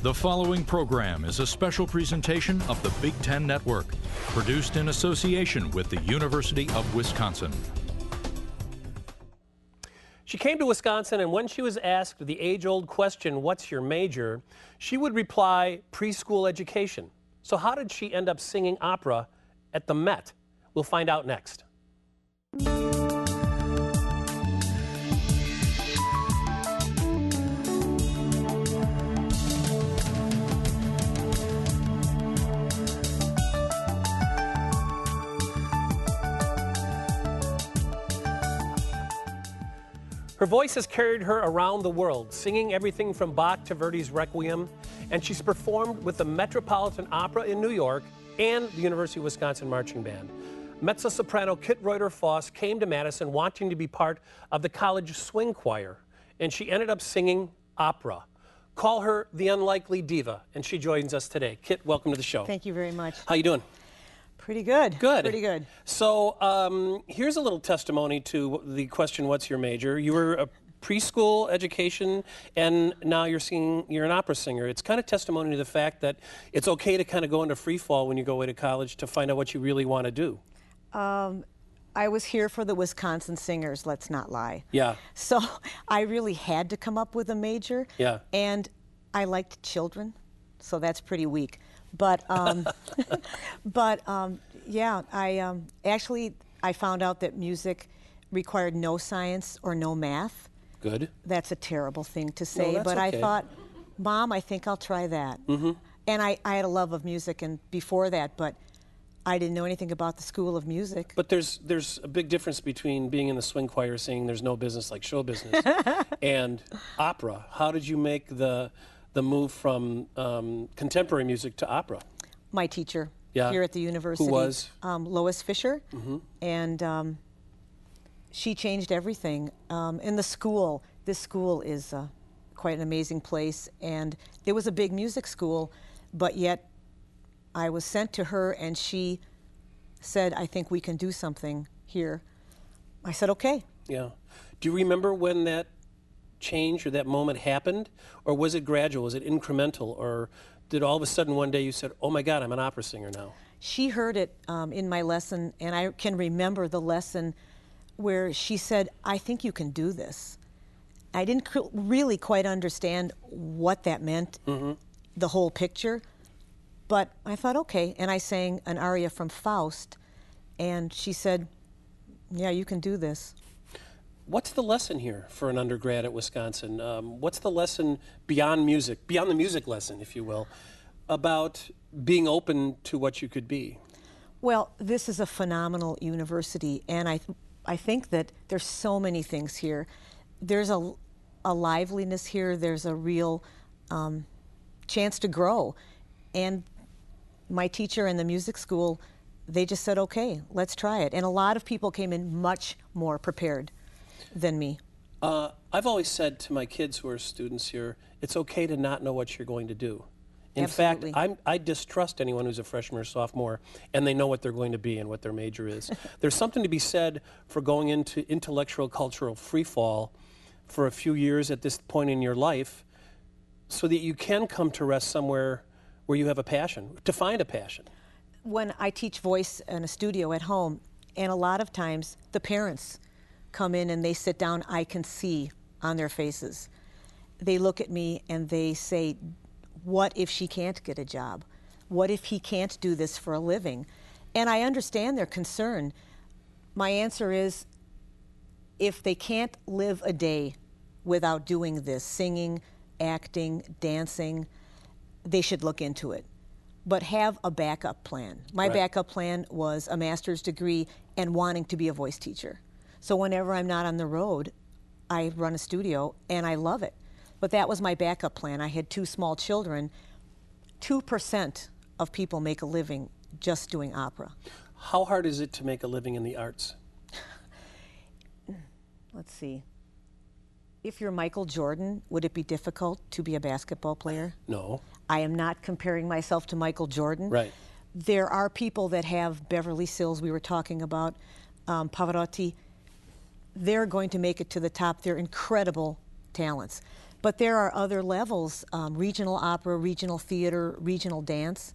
The following program is a special presentation of the Big Ten Network, produced in association with the University of Wisconsin. She came to Wisconsin, and when she was asked the age-old question, "What's your major?" she would reply, "Preschool education." So how did she end up singing opera at the Met? We'll find out next. Her voice has carried her around the world, singing everything from Bach to Verdi's Requiem, and she's performed with the Metropolitan Opera in New York and the University of Wisconsin Marching Band. Mezzo-soprano Reuter Foss came to Madison wanting to be part of the college swing choir, and she ended up singing opera. Call her the unlikely diva, and she joins us today. Kit, welcome to the show. Thank you very much. How you doing? Pretty good. Good. Pretty good. So here's a little testimony to the question, what's your major? You were a preschool education, and now you're an opera singer. It's kind of testimony to the fact that it's okay to kind of go into free fall when you go away to college to find out what you really want to do. I was here for the Wisconsin singers, let's not lie. Yeah. So I really had to come up with a major. Yeah. And I liked children, so that's pretty weak. But yeah, I found out that music required no science or no math. Good. That's a terrible thing to say, No, that's but okay. I thought, Mom, I think I'll try that. Mm-hmm. And I had a love of music and before that, but I didn't know anything about the School of Music. But there's a big difference between being in the swing choir singing "There's no business like show business" and opera. How did you make the move from contemporary music to opera? My teacher Yeah. here at the university. Who was? Lois Fisher. Mm-hmm. And she changed everything. In the school, this school is quite an amazing place. And it was a big music school, but yet I was sent to her and she said, I think we can do something here. I said, okay. Yeah. Do you remember when that change or that moment happened, or was it gradual? Was it incremental, or did all of a sudden one day you said, oh my God, I'm an opera singer now? She heard it in my lesson, and I can remember the lesson where she said, I think you can do this. I didn't really quite understand what that meant, the whole picture, but I thought, okay, and I sang an aria from Faust, and she said, yeah, you can do this. What's the lesson here for an undergrad at Wisconsin? What's the lesson beyond music, beyond the music lesson, if you will, about being open to what you could be? Well, this is a phenomenal university, and I think that there's so many things here. There's a liveliness here. There's a real chance to grow. And my teacher in the music school, they just said, okay, let's try it. And a lot of people came in much more prepared than me. I've always said to my kids who are students here, it's okay to not know what you're going to do. In Absolutely. fact, I distrust anyone who's a freshman or sophomore and they know what they're going to be and what their major is. There's something to be said for going into intellectual, cultural free fall for a few years at this point in your life so that you can come to rest somewhere where you have a passion, to find a passion. When I teach voice in a studio at home, and a lot of times the parents come in and they sit down, I can see on their faces. They look at me and they say, what if she can't get a job? What if he can't do this for a living? And I understand their concern. My answer is, if they can't live a day without doing this, singing, acting, dancing, they should look into it. But have a backup plan. My backup plan was a master's degree and wanting to be a voice teacher. So whenever I'm not on the road, I run a studio and I love it. But that was my backup plan. I had 2 small children. 2% of people make a living just doing opera. How hard is it to make a living in the arts? Let's see. If you're Michael Jordan, would it be difficult to be a basketball player? No. I am not comparing myself to Michael Jordan. Right. There are people that have Beverly Sills, we were talking about, Pavarotti. They're going to make it to the top. They're incredible talents. But there are other levels, regional opera, regional theater, regional dance.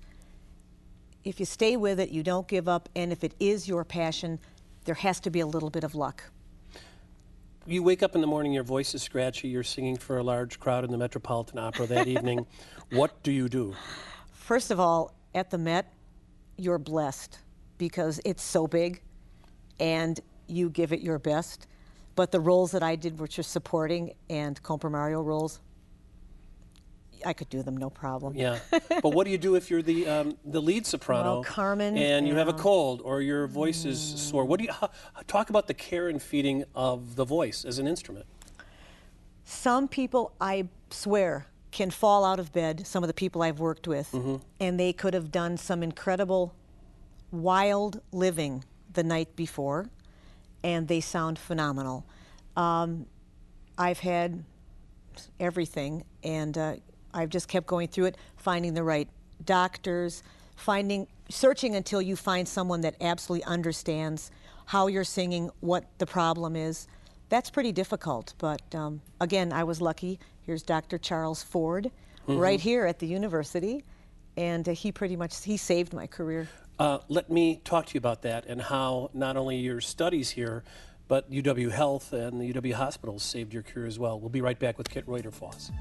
If you stay with it, you don't give up, and if it is your passion, there has to be a little bit of luck. You wake up in the morning, your voice is scratchy, you're singing for a large crowd in the Metropolitan Opera that evening. What do you do? First of all, at the Met, you're blessed because it's so big and you give it your best. But the roles that I did, which are supporting and comprimario roles, I could do them no problem. Yeah, but what do you do if you're the lead soprano? Well, Carmen, and you have a cold or your voice is sore? What do you talk about the care and feeding of the voice as an instrument? Some people, I swear, can fall out of bed. Some of the people I've worked with, and they could have done some incredible, wild living the night before, and they sound phenomenal. I've had everything, and I've just kept going through it, finding the right doctors, searching until you find someone that absolutely understands how you're singing, what the problem is. That's pretty difficult, but again, I was lucky. Here's Dr. Charles Ford, right here at the university, and he saved my career. Let me talk to you about that and how not only your studies here, but UW Health and the UW hospitals saved your career as well. We'll be right back with Kit Reuter, Foss.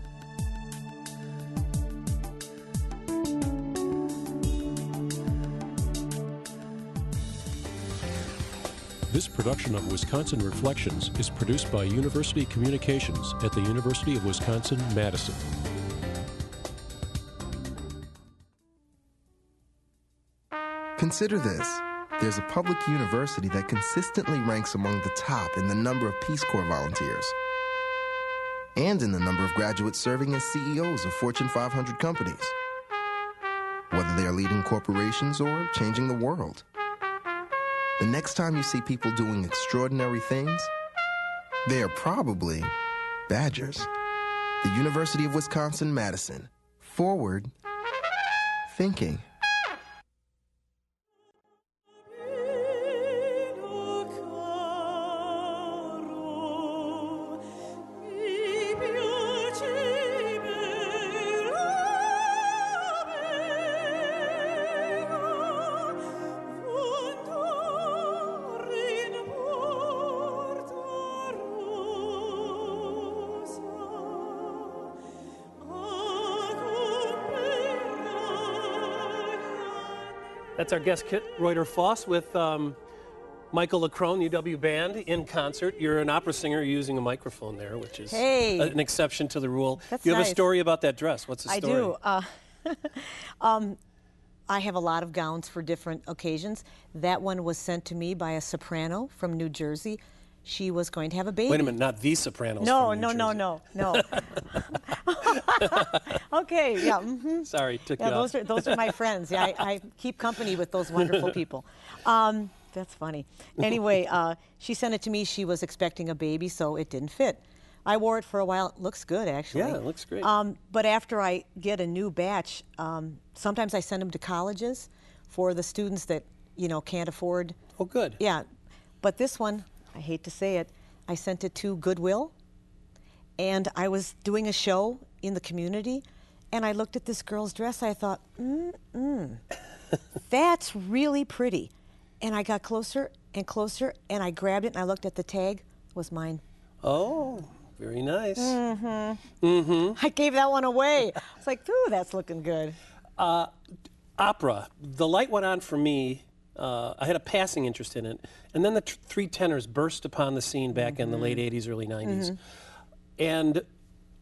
This production of Wisconsin Reflections is produced by University Communications at the University of Wisconsin-Madison. Consider this. There's a public university that consistently ranks among the top in the number of Peace Corps volunteers and in the number of graduates serving as CEOs of Fortune 500 companies, whether they are leading corporations or changing the world. The next time you see people doing extraordinary things, they are probably Badgers. The University of Wisconsin-Madison. Forward thinking. That's our guest, Kit Reuter Foss, with Michael LaCrone, UW Band, in concert. You're an opera singer using a microphone there, which is an exception to the rule. That's you have nice. A story about that dress. What's the story? I do. I have a lot of gowns for different occasions. That one was sent to me by a soprano from New Jersey. She was going to have a baby. Wait a minute, not these sopranos No, from New Jersey. no. Okay, yeah. Sorry, took you off. Those are my friends. Yeah, I keep company with those wonderful people. That's funny. Anyway, she sent it to me. She was expecting a baby, so it didn't fit. I wore it for a while. It looks good, actually. Yeah, it looks great. But after I get a new batch, sometimes I send them to colleges for the students that, can't afford. Oh, good. Yeah. But this one, I hate to say it, I sent it to Goodwill, and I was doing a show in the community, and I looked at this girl's dress. I thought, that's really pretty. And I got closer and closer, and I grabbed it, and I looked at the tag. It was mine. Oh, very nice. I gave that one away. I was like, ooh, that's looking good. Opera. The light went on for me. I had a passing interest in it. And then the three tenors burst upon the scene back in the late 80s, early 90s. And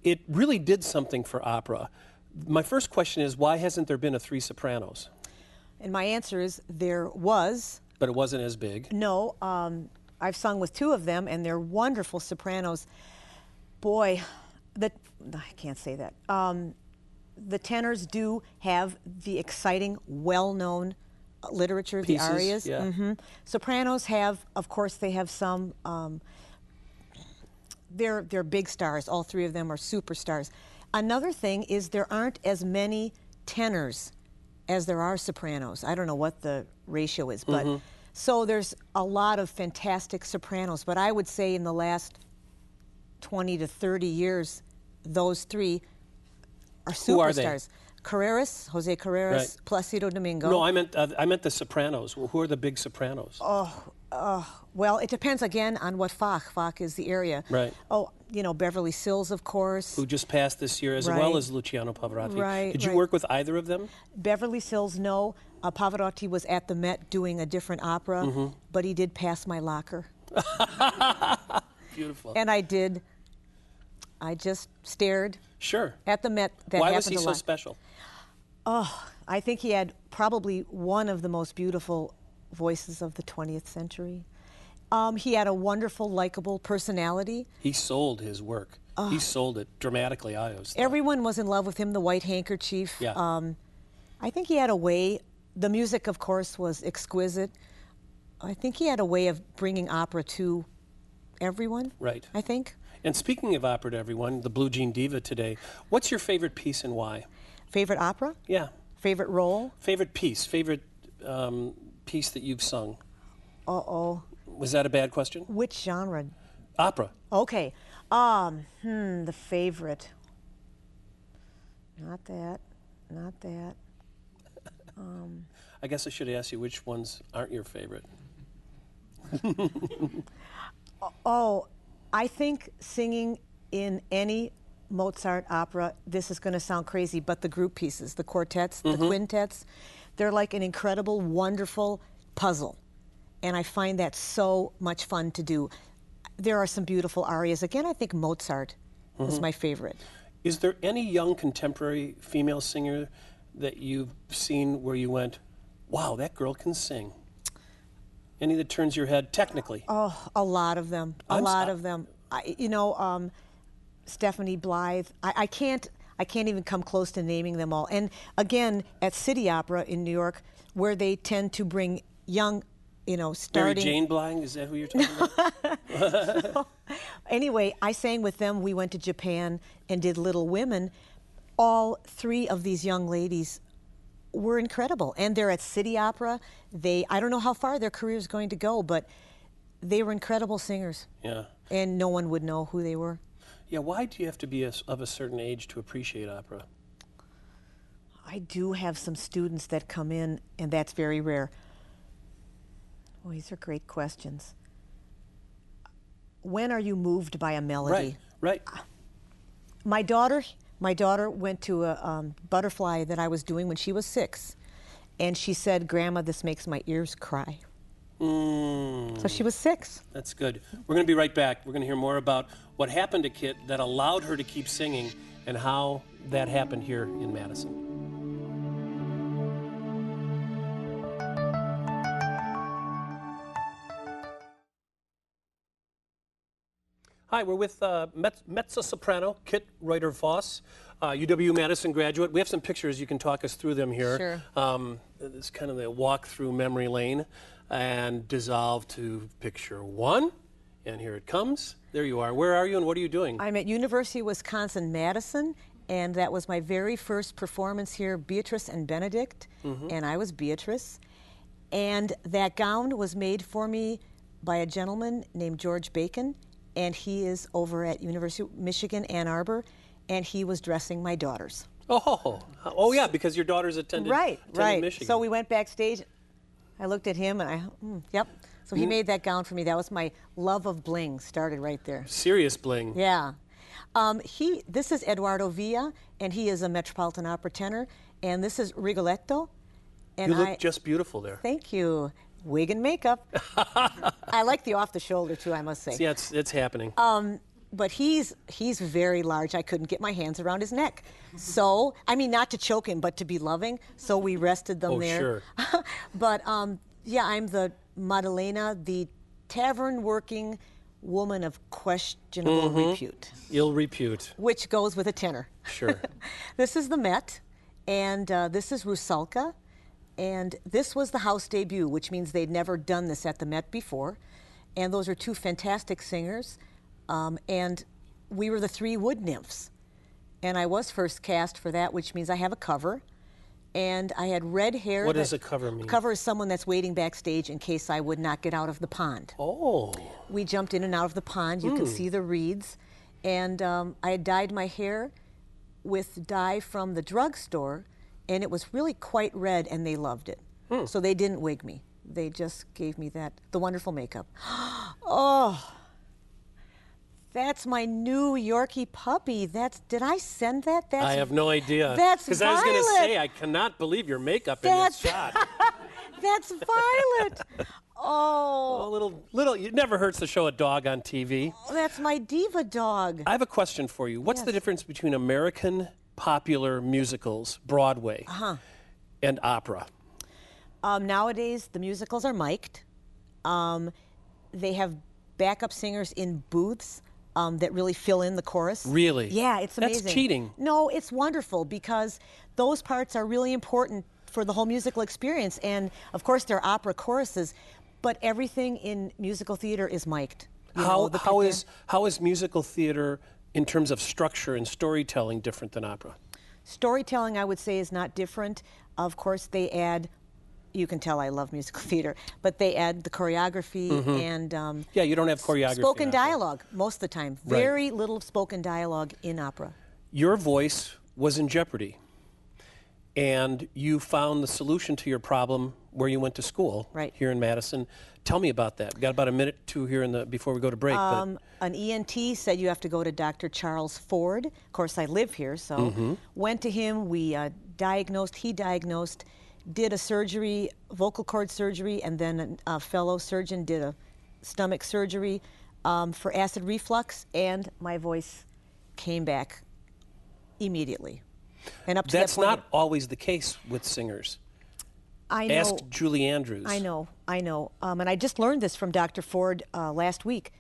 it really did something for opera. My first question is, why hasn't there been a three sopranos? And my answer is there was. But it wasn't as big? No. I've sung with two of them, and they're wonderful sopranos. Boy, I can't say that. The tenors do have the exciting, well-known literature, Pieces, the arias. yeah. Sopranos have, of course, they have some. They're big stars. All three of them are superstars. Another thing is there aren't as many tenors as there are sopranos. I don't know what the ratio is, but so there's a lot of fantastic sopranos. But I would say in the last 20 to 30 years, those three are superstars. Who are they? Carreras, Jose Carreras, Right. Placido Domingo. No, I meant the sopranos. Well, who are the big sopranos? Well, it depends again on what Fach. Fach is the area. Right. Oh, you know, Beverly Sills, of course. Who just passed this year, as Right. well as Luciano Pavarotti. Right, Did you right. work with either of them? Beverly Sills, no. Pavarotti was at the Met doing a different opera, but he did pass my locker. Beautiful. And I just stared Sure. at the Met. That Why happened was he a so lot. special? I think he had probably one of the most beautiful voices of the 20th century. He had a wonderful, likable personality. He sold his work. He sold it dramatically, I always thought. Everyone was in love with him, the White Handkerchief. Yeah. I think he had a way, the music, of course, was exquisite. I think he had a way of bringing opera to everyone, Right. I think. And speaking of opera to everyone, the Blue Jean Diva today, what's your favorite piece and why? Favorite opera? Yeah. Favorite role? Favorite piece piece that you've sung? Uh-oh. Was that a bad question? Which genre? Opera. Okay. The favorite. Not that. Not that. I guess I should ask you which ones aren't your favorite. Oh, I think singing in any Mozart opera, this is going to sound crazy, but the group pieces, the quartets, the quintets, they're like an incredible, wonderful puzzle. And I find that so much fun to do. There are some beautiful arias. Again, I think Mozart is my favorite. Is there any young contemporary female singer that you've seen where you went, wow, that girl can sing? Any that turns your head technically? Oh, a lot of them. A lot of them. Stephanie Blythe. I can't even come close to naming them all. And again, at City Opera in New York, where they tend to bring young, starting. Mary Jane Blythe, is that who you're talking about? Anyway, I sang with them. We went to Japan and did Little Women. All three of these young ladies were incredible. And they're at City Opera. I don't know how far their career is going to go, but they were incredible singers. Yeah. And no one would know who they were. Yeah, why do you have to be of a certain age to appreciate opera? I do have some students that come in, and that's very rare. Well, these are great questions. When are you moved by a melody? Right. My daughter went to a butterfly that I was doing when she was 6, and she said, "Grandma, this makes my ears cry." So she was 6. That's good. We're going to be right back. We're going to hear more about what happened to Kit that allowed her to keep singing and how that happened here in Madison. Hi, we're with mezzo-soprano Kit Reuter Foss, UW-Madison graduate. We have some pictures. You can talk us through them here. Sure. It's kind of the walk through memory lane and dissolve to picture 1. And here it comes. There you are. Where are you and what are you doing? I'm at University of Wisconsin-Madison, and that was my very first performance here, Beatrice and Benedict, and I was Beatrice. And that gown was made for me by a gentleman named George Bacon, and he is over at University of Michigan, Ann Arbor, and he was dressing my daughters. Oh yeah, because your daughters attended Michigan. So we went backstage. I looked at him, and yep. So he made that gown for me. That was my love of bling, started right there. Serious bling. Yeah. This is Eduardo Villa, and he is a Metropolitan Opera tenor, and this is Rigoletto. And you look just beautiful there. Thank you. Wig and makeup. I like the off the shoulder too, I must say. Yeah, it's happening. But he's very large. I couldn't get my hands around his neck. So, I mean, not to choke him, but to be loving. So we rested them there. Sure. But yeah, I'm the Maddalena, the tavern-working woman of questionable repute. Ill repute. Which goes with a tenor. Sure. This is the Met, and this is Rusalka. And this was the house debut, which means they'd never done this at the Met before. And those are 2 fantastic singers. And we were the 3 wood nymphs. And I was first cast for that, which means I have a cover. And I had red hair. What does a cover mean? A cover is someone that's waiting backstage in case I would not get out of the pond. Oh. We jumped in and out of the pond. You can see the reeds. And I had dyed my hair with dye from the drugstore, and it was really quite red, and they loved it. So they didn't wig me. They just gave me the wonderful makeup. Oh, that's my new Yorkie puppy. Did I send that? I have no idea. That's Because I was going to say, I cannot believe your makeup in this shot. That's Violet. Oh, It never hurts to show a dog on TV. Oh, that's my diva dog. I have a question for you. What's the difference between American popular musicals, Broadway, and opera? Nowadays, the musicals are mic'd. They have backup singers in booths that really fill in the chorus. Really? Yeah, it's amazing. That's cheating. No, it's wonderful because those parts are really important for the whole musical experience. And of course, there are opera choruses, but everything in musical theater is mic'd. How is musical theater in terms of structure and storytelling different than opera? Storytelling, I would say, is not different. Of course, they add, you can tell I love musical theater, but they add the choreography and yeah, you don't have choreography. Spoken dialogue most of the time. Very little spoken dialogue in opera. Your voice was in jeopardy, and you found the solution to your problem where you went to school here in Madison. Tell me about that. We've got about a minute or two here before we go to break. An ENT said you have to go to Dr. Charles Ford. Of course, I live here, so went to him. We he diagnosed, did a surgery, vocal cord surgery, and then a fellow surgeon did a stomach surgery for acid reflux, and my voice came back immediately. And up to That's that point, not always the case with singers. I know. Ask Julie Andrews. I know. And I just learned this from Dr. Ford last week.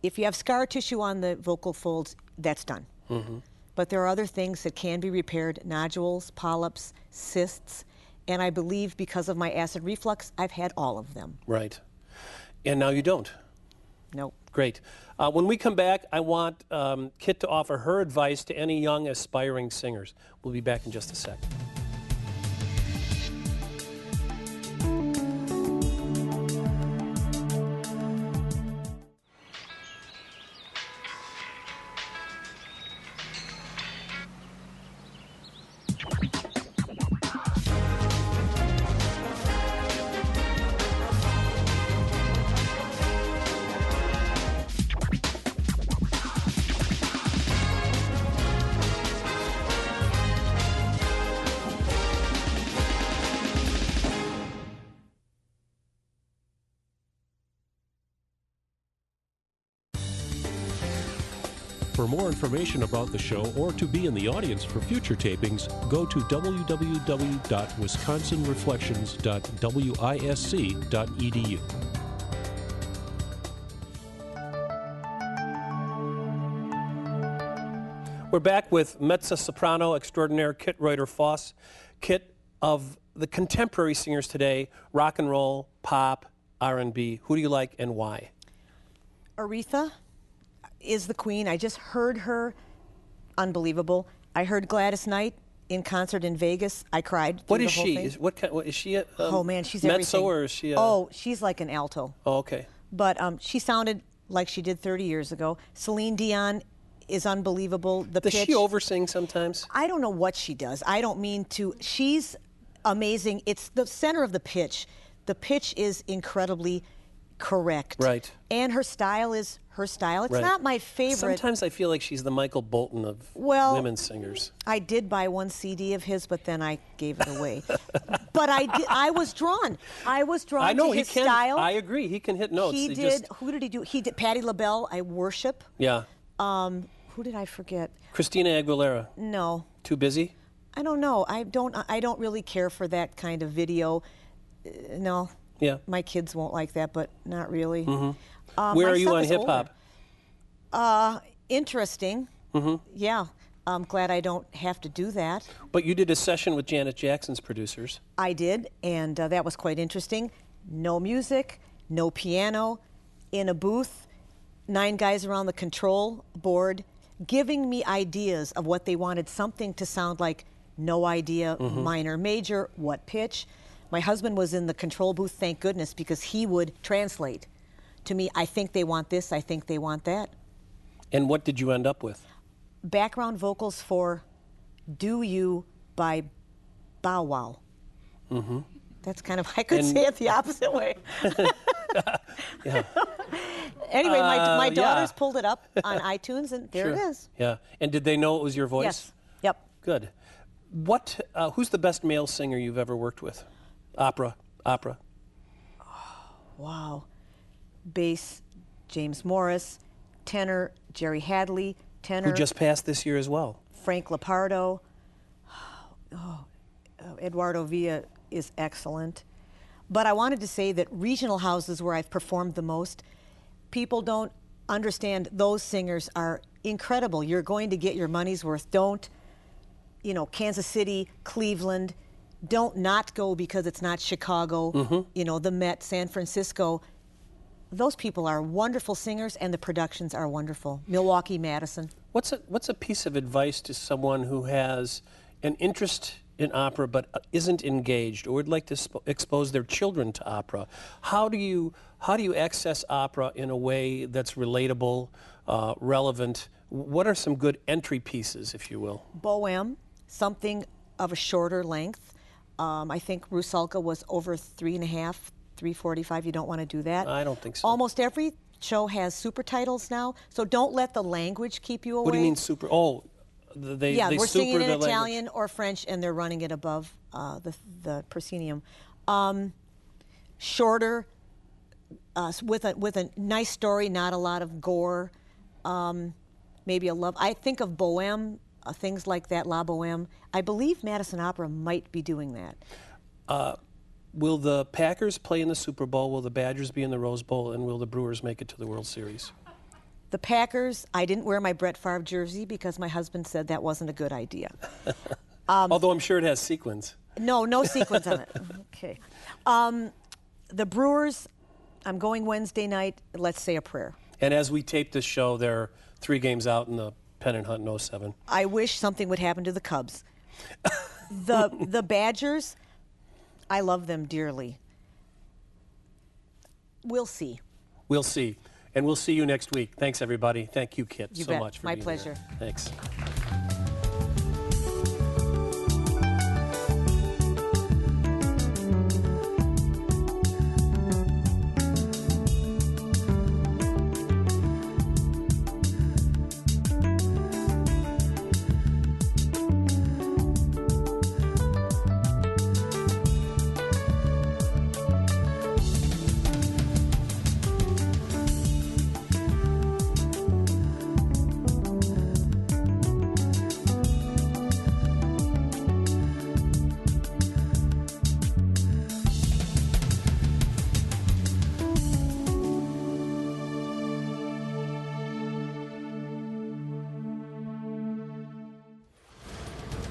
If you have scar tissue on the vocal folds, that's done. But there are other things that can be repaired, nodules, polyps, cysts, and I believe because of my acid reflux, I've had all of them. Right. And now you don't. Nope. Great. When we come back, I want Kit to offer her advice to any young aspiring singers. We'll be back in just a sec. For more information about the show or to be in the audience for future tapings, go to www.wisconsinreflections.wisc.edu. We're back with mezzo-soprano extraordinaire Kit Reuter Foss. Kit, of the contemporary singers today, rock and roll, pop, R&B, who do you like and why? Aretha is the queen. I just heard her. Unbelievable. I heard Gladys Knight in concert in Vegas. I cried. What is she? Is she a oh man, she's mezzo everything. Or is she a... Oh, she's like an alto. Oh, okay. But she sounded like she did 30 years ago. Celine Dion is unbelievable. The Does pitch. she oversing sometimes? I don't know what she does. I don't mean to. She's amazing. It's the center of the pitch. The pitch is incredibly correct. Right. And her style is her style. It's not my favorite. Sometimes I feel like she's the Michael Bolton of women singers. I did buy one CD of his, but then I gave it away. But I was drawn. I was drawn I know, to his he can, style. I agree. He can hit notes. He did. Who did he do? He did Patti LaBelle. I worship. Yeah. Who did I forget? Christina Aguilera. No. Too busy? I don't know. I don't really care for that kind of video. No. Yeah. My kids won't like that, but not really. Where are you on hip hop? Interesting. Yeah. I'm glad I don't have to do that. But you did a session with Janet Jackson's producers. I did, and that was quite interesting. No music, no piano, in a booth, 9 guys around the control board giving me ideas of what they wanted, something to sound like no idea, minor, major, what pitch. My husband was in the control booth, thank goodness, because he would translate to me, I think they want this, I think they want that. And what did you end up with? Background vocals for Do You by Bow Wow. Mm-hmm. That's kind of, I could say it the opposite way. Yeah. Anyway, my daughters pulled it up on iTunes, and there it is. Yeah. And did they know it was your voice? Yes. Yep. Good. Who's the best male singer you've ever worked with? Opera. Wow. Bass, James Morris. Tenor, Jerry Hadley. Tenor, Who just passed this year as well. Frank Lepardo. Eduardo Villa is excellent. But I wanted to say that regional houses where I've performed the most, people don't understand those singers are incredible. You're going to get your money's worth. Don't, Kansas City, Cleveland, don't not go because it's not Chicago, the Met, San Francisco. Those people are wonderful singers, and the productions are wonderful. Milwaukee, Madison. What's a piece of advice to someone who has an interest in opera but isn't engaged or would like to expose their children to opera? How do you access opera in a way that's relatable, relevant? What are some good entry pieces, if you will? Bohème, something of a shorter length. I think Rusalka was over 3.5, 3:45. You don't want to do that. I don't think so. Almost every show has super titles now, so don't let the language keep you away. What do you mean super? Oh, they we're super singing in the Italian language. or French, and they're running it above the proscenium. Shorter, with a nice story, not a lot of gore. Maybe a love. I think of Bohème, things like that, La Bohème. I believe Madison Opera might be doing that. Will the Packers play in the Super Bowl? Will the Badgers be in the Rose Bowl? And will the Brewers make it to the World Series? The Packers, I didn't wear my Brett Favre jersey because my husband said that wasn't a good idea. Although I'm sure it has sequins. No sequins on it. Okay. The Brewers, I'm going Wednesday night. Let's say a prayer. And as we tape this show, they're 3 games out in the pennant hunt in 07. I wish something would happen to the Cubs. The Badgers, I love them dearly. We'll see. We'll see. And we'll see you next week. Thanks, everybody. Thank you, Kit, You so bet. much for My being pleasure. here. Thanks.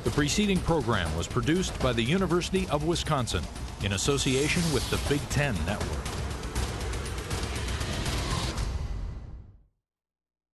The preceding program was produced by the University of Wisconsin in association with the Big Ten Network.